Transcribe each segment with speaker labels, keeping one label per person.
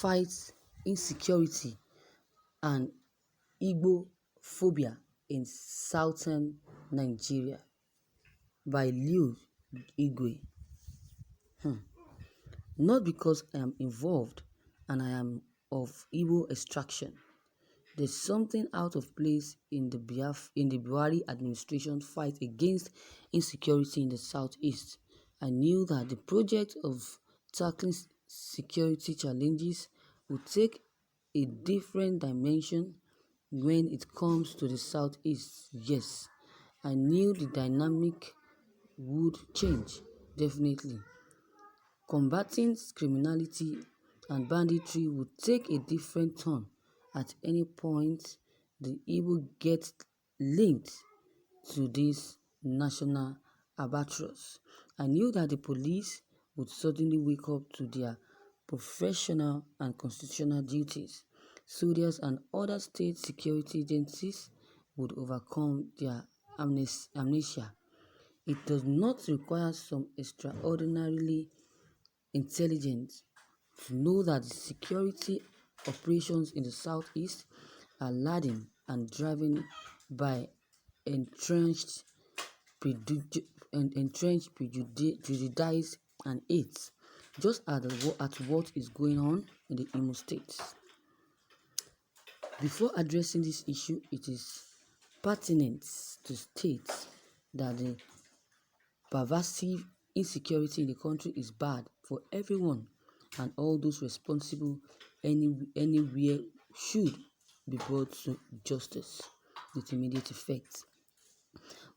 Speaker 1: fight insecurity and Igbophobia in southern Nigeria by Igwe. Not because I am involved and I am of Igbo extraction. There's something out of place in the Buhari administration fight against insecurity in the southeast. I knew that the project of tackling security challenges would take a different dimension when it comes to the southeast. Yes, I knew the dynamic would change, definitely. Combating criminality and banditry would take a different turn. At any point, the Igbo get linked to this national albatross. I knew that the police would suddenly wake up to their professional and constitutional duties. Soldiers and other state security agencies would overcome their amnesia. It does not require some extraordinarily intelligence to know that the security operations in the southeast are laden and driven by entrenched prejudice and hate, just at what is going on in the Imo states. Before addressing this issue, it is pertinent to state that the pervasive insecurity in the country is bad for everyone, and all those responsible anywhere should be brought to justice with immediate effect.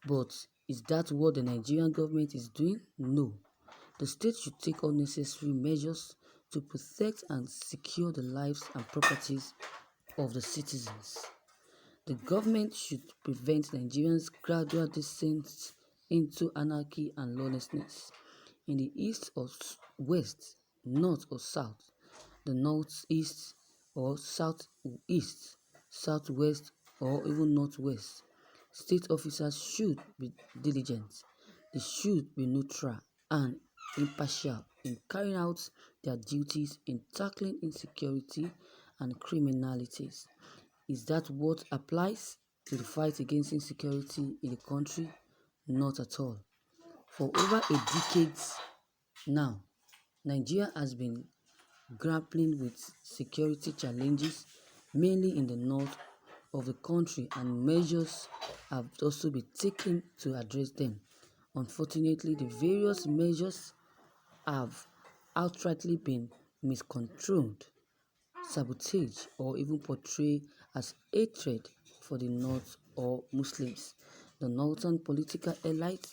Speaker 1: But is that what the Nigerian government is doing? No. The state should take all necessary measures to protect and secure the lives and properties of the citizens. The government should prevent Nigerians' gradual descent into anarchy and lawlessness in the east or west, north or south, the northeast or southeast, southwest or even northwest. State officers should be diligent. They should be neutral and impartial in carrying out their duties in tackling insecurity and criminalities. Is that what applies to the fight against insecurity in the country? Not at all. For over a decade now, Nigeria has been grappling with security challenges, mainly in the north of the country, and measures have also been taken to address them. Unfortunately, the various measures have outrightly been misconstrued, sabotaged, or even portrayed as hatred for the North or Muslims. The northern political elite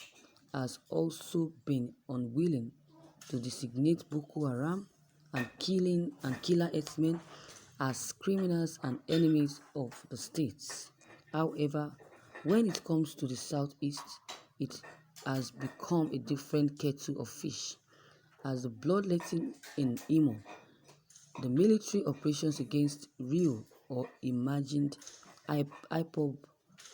Speaker 1: has also been unwilling to designate Boko Haram and killer herdsmen as criminals and enemies of the states. However, when it comes to the southeast, it has become a different kettle of fish. As the bloodletting in Imo, the military operations against real or imagined IPOB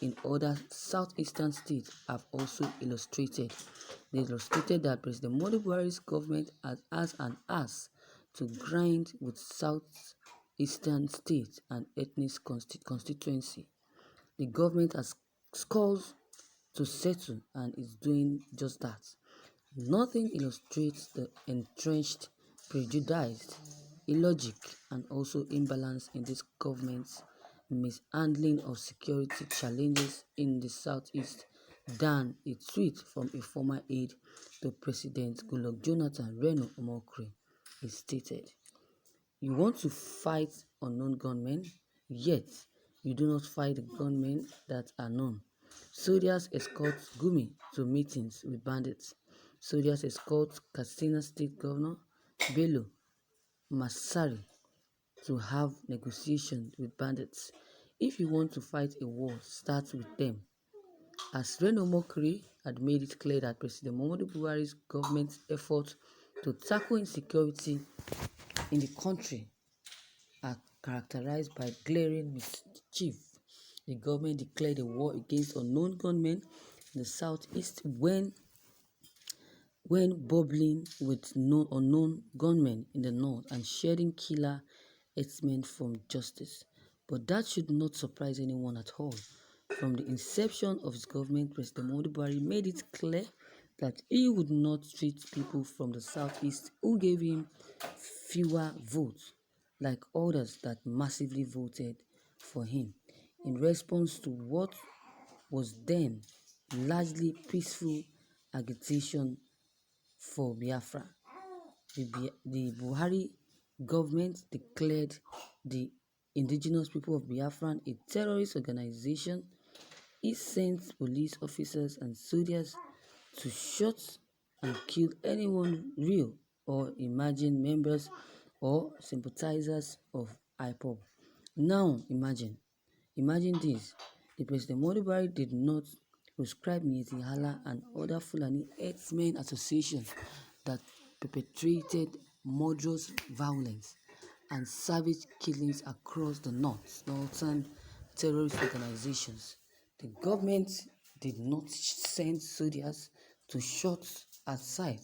Speaker 1: in other southeastern states have also illustrated. They illustrated that President Buhari's government has an axe to grind with southeastern states and ethnic constituency. The government has scores to settle and is doing just that. Nothing illustrates the entrenched prejudice, illogic, and also imbalance in this government's mishandling of security challenges in the southeast than a tweet from a former aide to President Goodluck Jonathan, Reno Omokri. He stated, "You want to fight unknown gunmen, yet you do not fight the gunmen that are known. Soldiers escort Gumi to meetings with bandits. Soldiers escort Katsina State Governor Bello Masari to have negotiations with bandits. If you want to fight a war, start with them." As Reno Omokri had made it clear that President Muhammadu Buhari's government's efforts to tackle insecurity in the country are characterized by glaring mischief. The government declared a war against unknown gunmen in the southeast when bubbling with unknown gunmen in the north and shedding killer herdsmen from justice. But that should not surprise anyone at all. From the inception of his government, President Muhammadu Buhari made it clear that he would not treat people from the southeast who gave him fewer votes like others that massively voted for him. In response to what was then largely peaceful agitation for Biafra, the Buhari government declared the indigenous people of Biafra a terrorist organization. He sent police officers and soldiers to shoot and kill anyone real or imagined members or sympathizers of IPOB. Now imagine this, the President Muhammadu Buhari did not proscribe Miyetti Allah and other Fulani herdsmen associations that perpetrated murderous violence and savage killings across the northern terrorist organizations. The government did not send soldiers to shoot at sight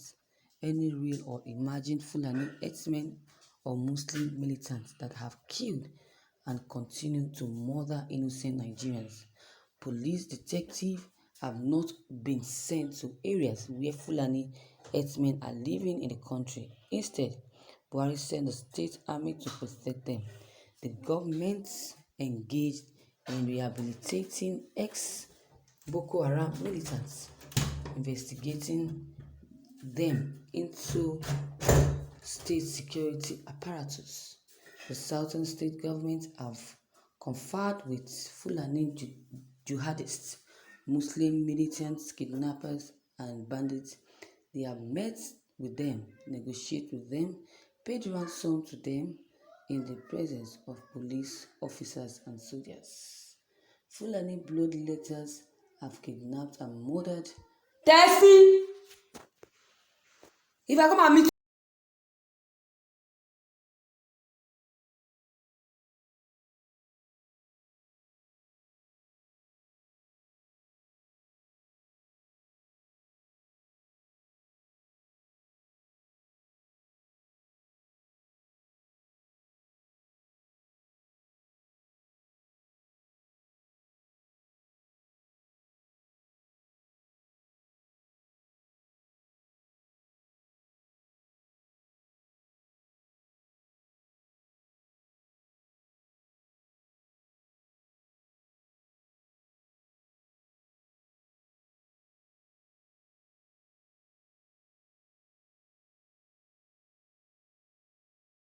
Speaker 1: any real or imagined Fulani herdsmen or Muslim militants that have killed and continue to murder innocent Nigerians. Police detectives have not been sent to areas where Fulani herdsmen are living in the country. Instead, Buhari sent the state army to protect them. The government engaged in rehabilitating ex-Boko Haram militants, investigating them into state security apparatus. The southern state government have conferred with Fulani jihadists, Muslim militants, kidnappers, and bandits. They have met with them, negotiated with them, paid ransom to them in the presence of police officers and soldiers. Fulani bloodletters have kidnapped and murdered. Tessie! If I come and meet